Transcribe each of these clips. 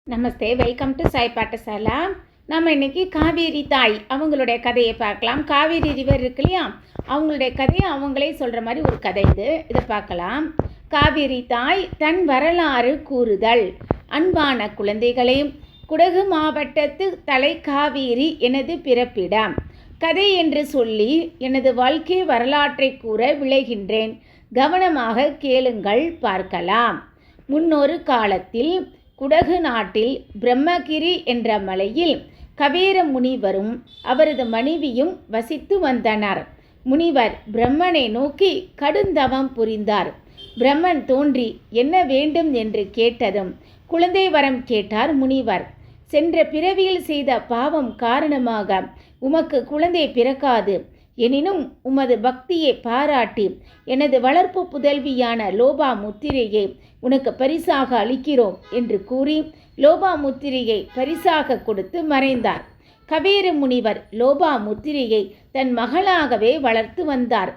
Namaste, welcome to Sai Patashala. நம்ம இன்னைக்கு காவேரி தாய் அவங்களுடைய கதையை பார்க்கலாம். காவேரி ரிவர் இருக்கு இல்லையா, அவங்களுடைய கதையை அவங்களே சொல்கிற மாதிரி ஒரு கதை இதை பார்க்கலாம். காவேரி தாய் தன் வரலாறு கூறுதல். அன்பான குழந்தைகளே, குடகு மாவட்டத்து தலை காவேரி எனது பிறப்பிடம். கதை என்று சொல்லி எனது வாழ்க்கை வரலாற்றை கூற விளைகின்றேன். கவனமாக கேளுங்கள், பார்க்கலாம். முன்னொரு காலத்தில் குடகு நாட்டில் பிரம்மகிரி என்ற மலையில் கபீர முனிவரும் அவரது மனைவியும் வசித்து வந்தனர். முனிவர் பிரம்மனை நோக்கி கடுந்தவம் புரிந்தார். பிரம்மன் தோன்றி என்ன வேண்டும் என்று கேட்டதும் குழந்தை வரம் கேட்டார் முனிவர். சென்ற பிறவியில் செய்த பாவம் காரணமாக உமக்கு குழந்தை பிறக்காது. எனினும் உமது பக்தியை பாராட்டி எனது வளர்ப்பு புதல்வியான லோபா முத்திரையை உனக்கு பரிசாக அளிக்கிறோம் என்று கூறி லோபா முத்திரையை பரிசாக கொடுத்து மறைந்தார். கபீர முனிவர் லோபா முத்திரையை தன் மகளாகவே வளர்த்து வந்தார்.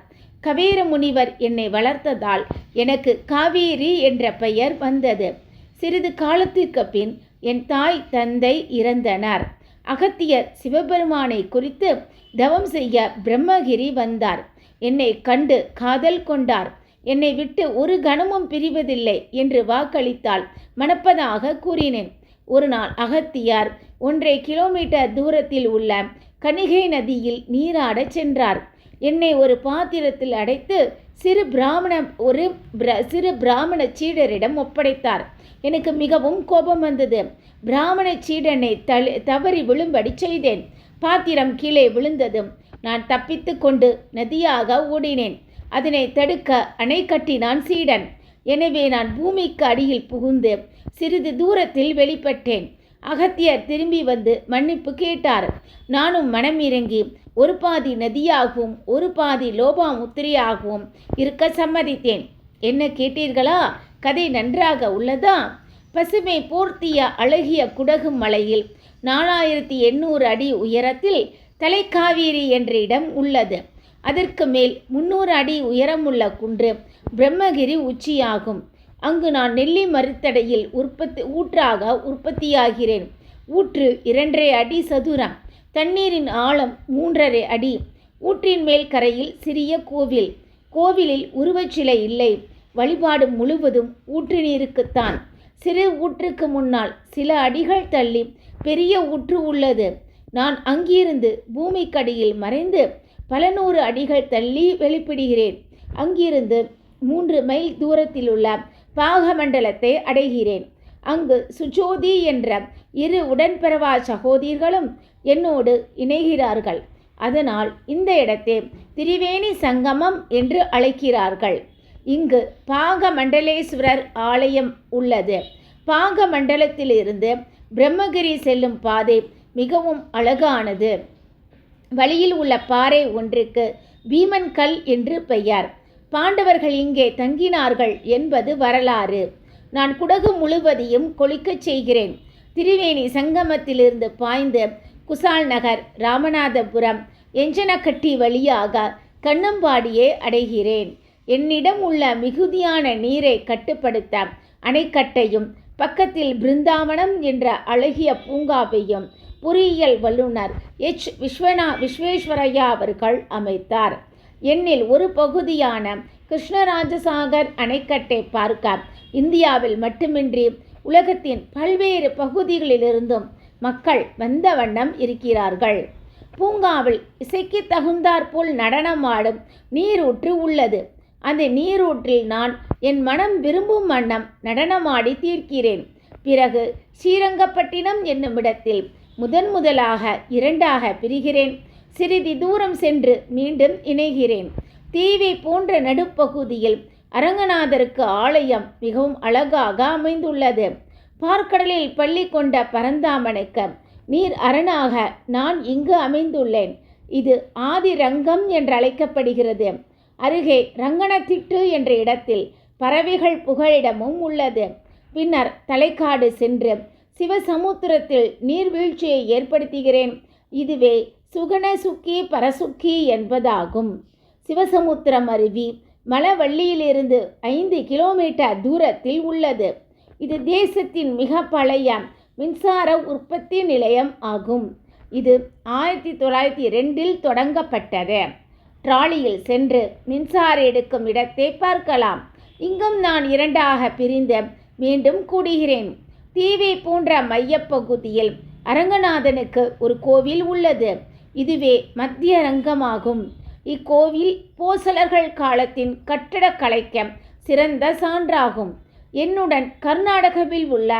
கபீர முனிவர் என்னை வளர்த்ததால் எனக்கு காவேரி என்ற பெயர் வந்தது. சிறிது காலத்திற்கு பின் என் தாய் தந்தை இறந்தனர். அகத்தியர் சிவபெருமானை குறித்து தவம் செய்ய பிரம்மகிரி வந்தார். என்னை கண்டு காதல் கொண்டார். என்னை விட்டு ஒரு கணமும் பிரிவதில்லை என்று வாக்களித்தால் மணப்பதாக கூறினேன். ஒரு நாள் அகத்தியார் 1.5 கிலோமீட்டர் தூரத்தில் உள்ள கணிகை நதியில் நீராடச் சென்றார். என்னை ஒரு பாத்திரத்தில் அடைத்து சிறு பிராமண சீடரிடம் ஒப்படைத்தார். எனக்கு மிகவும் கோபம் வந்தது. பிராமண சீடனை தவறி விழும்படி செய்தேன். பாத்திரம் கீழே விழுந்ததும் நான் தப்பித்து கொண்டு நதியாக ஓடினேன். அதனை தடுக்க அணை கட்டினான் சீடன். எனவே நான் பூமிக்கு அடியில் புகுந்து சிறிது தூரத்தில் வெளிப்பட்டேன். அகத்தியர் திரும்பி வந்து மன்னிப்பு கேட்டார். நானும் மனமிறங்கி ஒரு பாதி நதியாகவும் ஒரு பாதி லோபா முத்திரையாகவும் இருக்க சம்மதித்தேன். என்ன கேட்டீர்களா? கதை நன்றாக உள்ளதா? பசுமை போர்த்திய அழகிய குடகு மலையில் 4800 அடி உயரத்தில் தலைக்காவேரி என்ற இடம் உள்ளது. அதற்கு மேல் 300 அடி உயரமுள்ள குன்று பிரம்மகிரி உச்சியாகும். அங்கு நான் நெல்லி மறுத்தடையில் ஊற்றாக உற்பத்தியாகிறேன். ஊற்று 2.5 அடி சதுரம். தண்ணீரின் ஆழம் 3.5 அடி. ஊற்றின் மேல் கரையில் சிறிய கோவில். கோவிலில் உருவச்சிலை இல்லை. வழிபாடு முழுவதும் ஊற்று நீருக்குத்தான். சிறு ஊற்றுக்கு முன்னால் சில அடிகள் தள்ளி பெரிய ஊற்று உள்ளது. நான் அங்கிருந்து பூமிக்கடியில் மறைந்து பல 100 அடிகள் தள்ளி வெளிப்படுகிறேன். அங்கிருந்து 3 மைல் தூரத்தில் உள்ள பாகமண்டலத்தை அடைகிறேன். அங்கு சுஜோதி என்ற 2 உடன்பிறவா சகோதரிகளும் என்னோடு இணைகிறார்கள். அதனால் இந்த இடத்தை திரிவேணி சங்கமம் என்று அழைக்கிறார்கள். இங்கு பாகமண்டலேஸ்வரர் ஆலயம் உள்ளது. பாகமண்டலத்திலிருந்து பிரம்மகிரி செல்லும் பாதை மிகவும் அழகானது. வழியில் உள்ள பாறை ஒன்றுக்கு பீமன் கல் என்று பெயர். பாண்டவர்கள் இங்கே தங்கினார்கள் என்பது வரலாறு. நான் குடகு முழுவதையும் கொளிக்கச் செய்கிறேன். திரிவேணி சங்கமத்திலிருந்து பாய்ந்து குசால் நகர், ராமநாதபுரம், எஞ்சனக்கட்டி வழியாக கண்ணம்பாடியை அடைகிறேன். என்னிடம் உள்ள மிகுதியான நீரை கட்டுப்படுத்த அணைக்கட்டையும் பக்கத்தில் பிருந்தாவனம் என்ற அழகிய பூங்காவையும் பொறியியல் வல்லுநர் விஸ்வேஸ்வரையா அவர்கள் அமைத்தார். என்னில் ஒரு பகுதியான கிருஷ்ணராஜசாகர் அணைக்கட்டை பார்க்க இந்தியாவில் மட்டுமின்றி உலகத்தின் பல்வேறு பகுதிகளிலிருந்தும் மக்கள் வந்த வண்ணம் இருக்கிறார்கள். பூங்காவில் இசைக்கு தகுந்தாற்போல் நடனமாடும் நீரூற்று உள்ளது. அந்த நீரூற்றில் நான் என் மனம் விரும்பும் வண்ணம் நடனமாடி தீர்க்கிறேன். பிறகு ஸ்ரீரங்கப்பட்டினம் என்னுமிடத்தில் முதலாக 2ஆக பிரிகிறேன். சிறிது தூரம் சென்று மீண்டும் இணைகிறேன். தீவை போன்ற நடுப்பகுதியில் அரங்கநாதருக்கு ஆலயம் மிகவும் அழகாக அமைந்துள்ளது. பார்க்கடலில் பள்ளி கொண்ட பரந்தாமனுக்கு நீர் அரணாக நான் இங்கு அமைந்துள்ளேன். இது ஆதிரங்கம் என்று அழைக்கப்படுகிறது. அருகே ரங்கனத்திட்டு என்ற இடத்தில் பறவைகள் புகழிடமும் உள்ளது. பின்னர் தலைக்காடு சென்று சிவசமுத்திரத்தில் நீர்வீழ்ச்சியை ஏற்படுத்துகிறேன். இதுவே சுகனசுக்கி பரசுக்கி என்பதாகும். சிவசமுத்திரம் அருவி மலவள்ளியிலிருந்து 5 கிலோமீட்டர் தூரத்தில் உள்ளது. இது தேசத்தின் மிக பழைய மின்சார உற்பத்தி நிலையம் ஆகும். இது 1902 தொடங்கப்பட்டது. ட்ராலியில் சென்று மின்சாரம் எடுக்கும் இடத்தை பார்க்கலாம். இங்கும் நான் 2ஆக பிரிந்து மீண்டும் கூடுகிறேன். தீவை போன்ற மையப்பகுதியில் அரங்கநாதனுக்கு ஒரு கோவில் உள்ளது. இதுவே மத்திய அரங்கமாகும். இக்கோவில் போசலர்கள் காலத்தின் கட்டடக்கலைக்கு சிறந்த சான்றாகும். என்னுடன் கர்நாடகாவில் உள்ள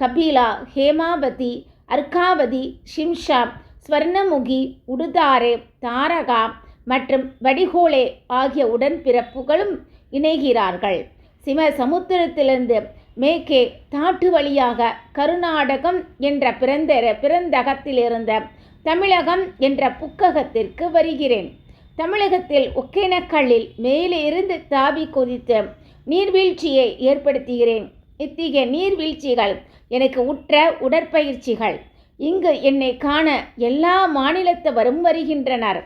கபிலா, ஹேமாவதி, அர்காவதி, ஷிம்ஷா, ஸ்வர்ணமுகி, உடுதாரே, தாரகா மற்றும் வடிகோலே ஆகிய உடன்பிறப்புகளும் இணைகிறார்கள். சிவசமுத்திரத்திலிருந்து மேற்கே தாட்டு வழியாக கர்நாடகம் என்ற பிறந்தகத்திலிருந்த தமிழகம் என்ற புக்ககத்திற்கு வருகிறேன். தமிழகத்தில் ஒகேனக்கல்லில் மேலே இருந்து தாவி குதித்து நீர்வீழ்ச்சியை ஏற்படுத்துகிறேன். இத்தகைய நீர்வீழ்ச்சிகள் எனக்கு உற்ற உடற்பயிற்சிகள். இங்கு என்னை காண எல்லா மாநிலத்தவரும் வருகின்றனர்.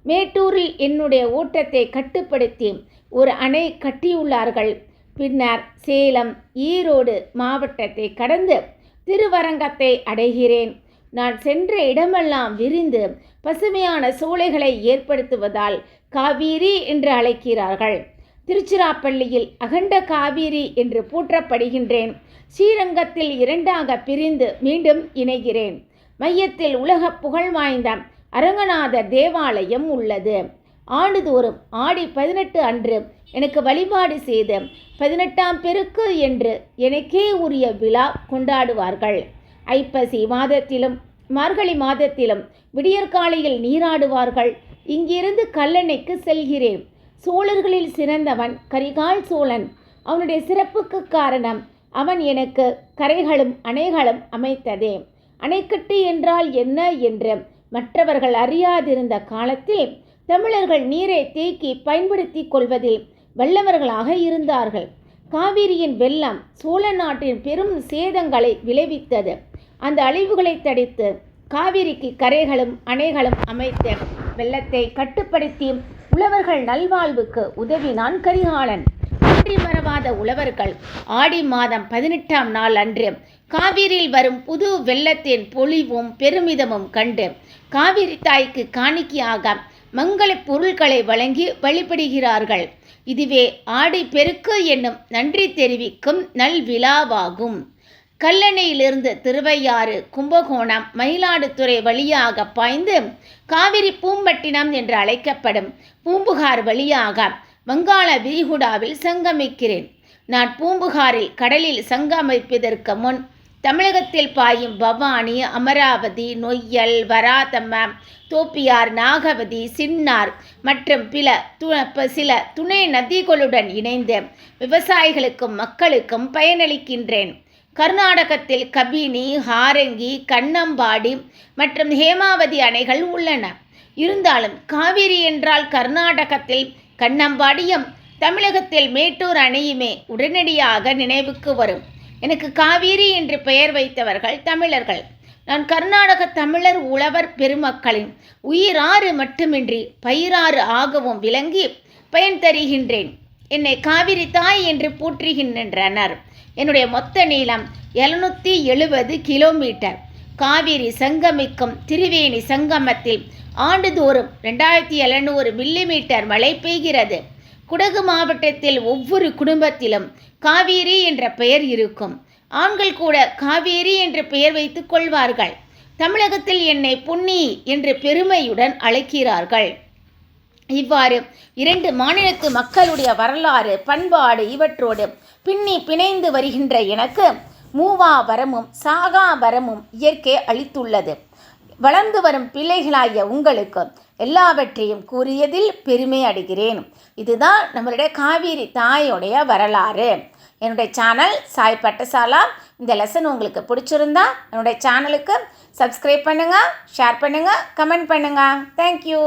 மேட்டூரில் என்னுடைய ஓட்டத்தை கட்டுப்படுத்தி ஒரு அணை கட்டியுள்ளார்கள். பின்னர் சேலம், ஈரோடு மாவட்டத்தை கடந்து திருவரங்கத்தை அடைகிறேன். நான் சென்ற இடமெல்லாம் விரிந்து பசுமையான சோலைகளை ஏற்படுத்துவதால் காவேரி என்று அழைக்கிறார்கள். திருச்சிராப்பள்ளியில் அகண்ட காவேரி என்று போற்றப்படுகின்றேன். ஸ்ரீரங்கத்தில் 2ஆக பிரிந்து மீண்டும் இணைகிறேன். மையத்தில் உலக புகழ் வாய்ந்த அரங்கநாதர் தேவாலயம் உள்ளது. ஆண்டுதோறும் ஆடி 18 அன்று எனக்கு வழிபாடு செய்து 18ஆம் பெருக்கு என்று எனக்கே உரிய விழா கொண்டாடுவார்கள். ஐப்பசி மாதத்திலும் மார்கழி மாதத்திலும் விடியற்காலையில் நீராடுவார்கள். இங்கிருந்து கல்லணைக்கு செல்கிறேன். சோழர்களில் சிறந்தவன் கரிகால் சோழன். அவனுடைய சிறப்புக்கு காரணம் அவன் எனக்கு கரைகளும் அணைகளும் அமைத்ததே. அணைக்கட்டு என்றால் என்ன என்று மற்றவர்கள் அறியாதிருந்த காலத்தில் தமிழர்கள் நீரை தேக்கி பயன்படுத்தி கொள்வதில் வல்லவர்களாக இருந்தார்கள். காவிரியின் வெள்ளம் சோழ நாட்டின் பெரும் சேதங்களை விளைவித்தது. அந்த அழிவுகளை தடுத்து காவிரிக்கு கரைகளும் அணைகளும் அமைத்து வெள்ளத்தை கட்டுப்படுத்தி உழவர்கள் நல்வாழ்வுக்கு உதவினான் கரிகாலன். நன்றி மறவாத உழவர்கள் ஆடி மாதம் 18ஆம் நாள் அன்று காவிரியில் வரும் புது வெள்ளத்தின் பொலிவும் பெருமிதமும் கண்டு காவிரி தாய்க்கு காணிக்கையாக மங்கள பொருட்களை வழங்கி வழிபடுகிறார்கள். இதுவே ஆடி பெருக்கு என்னும் நன்றி தெரிவிக்கும் நல்விழாவாகும். கல்லணையிலிருந்து திருவையாறு, கும்பகோணம், மயிலாடுதுறை வழியாக பாய்ந்து காவிரி பூம்பட்டினம் என்று அழைக்கப்படும் பூம்புகார் வழியாக வங்காள விரிகுடாவில் சங்கமிக்கிறேன். நான் பூம்புகாரில் கடலில் சங்கமிப்பதற்கு முன் தமிழகத்தில் பாயும் பவானி, அமராவதி, நொய்யல், வராதம்ம, தோப்பியார், நாகவதி, சின்னார் மற்றும் சில துணை நதிகளுடன் இணைந்து விவசாயிகளுக்கும் மக்களுக்கும் பயனளிக்கின்றேன். கர்நாடகத்தில் கபினி, ஹாரங்கி, கண்ணம்பாடி மற்றும் ஹேமாவதி அணைகள் உள்ளன. இருந்தாலும் காவிரி என்றால் கர்நாடகத்தில் கண்ணம்பாடியும் தமிழகத்தில் மேட்டூர் அணையுமே உடனடியாக நினைவுக்கு வரும். எனக்கு காவேரி என்று பெயர் வைத்தவர்கள் தமிழர்கள். நான் கர்நாடக தமிழர் உழவர் பெருமக்களின் உயிராறு மட்டுமின்றி பயிராறு ஆகவும் விளங்கி பயன் தருகின்றேன். என்னை காவிரி தாய் என்று போற்றுகின்றனர். என்னுடைய மொத்த நீளம் 770 கிலோமீட்டர். காவிரி சங்கமிக்கும் திருவேணி சங்கமத்தில் ஆண்டுதோறும் 2700 மில்லிமீட்டர் மழை பெய்கிறது. குடகு மாவட்டத்தில் ஒவ்வொரு குடும்பத்திலும் காவேரி என்ற பெயர் இருக்கும். ஆண்கள் கூட காவேரி என்று பெயர் வைத்துக் கொள்வார்கள். தமிழகத்தில் என்னை பொன்னி என்று பெருமையுடன் அழைக்கிறார்கள். இவ்வாறு 2 மாநிலத்து மக்களுடைய வரலாறு, பண்பாடு இவற்றோடு பின்னி பிணைந்து வருகின்ற எனக்கு மூவா வரமும் சாகா வரமும் இயற்கை அளித்துள்ளது. வளர்ந்து வரும் பிள்ளைகளாகிய உங்களுக்கு எல்லாவற்றையும் கூறியதில் பெருமை அடைகிறேன். இதுதான் நம்மளுடைய காவேரி தாயோடைய வரலாறு. என்னுடைய சேனல் சாய் பட்டசாலா. இந்த லெசன் உங்களுக்கு பிடிச்சிருந்தா என்னுடைய சேனலுக்கு சப்ஸ்கிரைப் பண்ணுங்கள், ஷேர் பண்ணுங்கள், கமெண்ட் பண்ணுங்கள். தேங்க்யூ.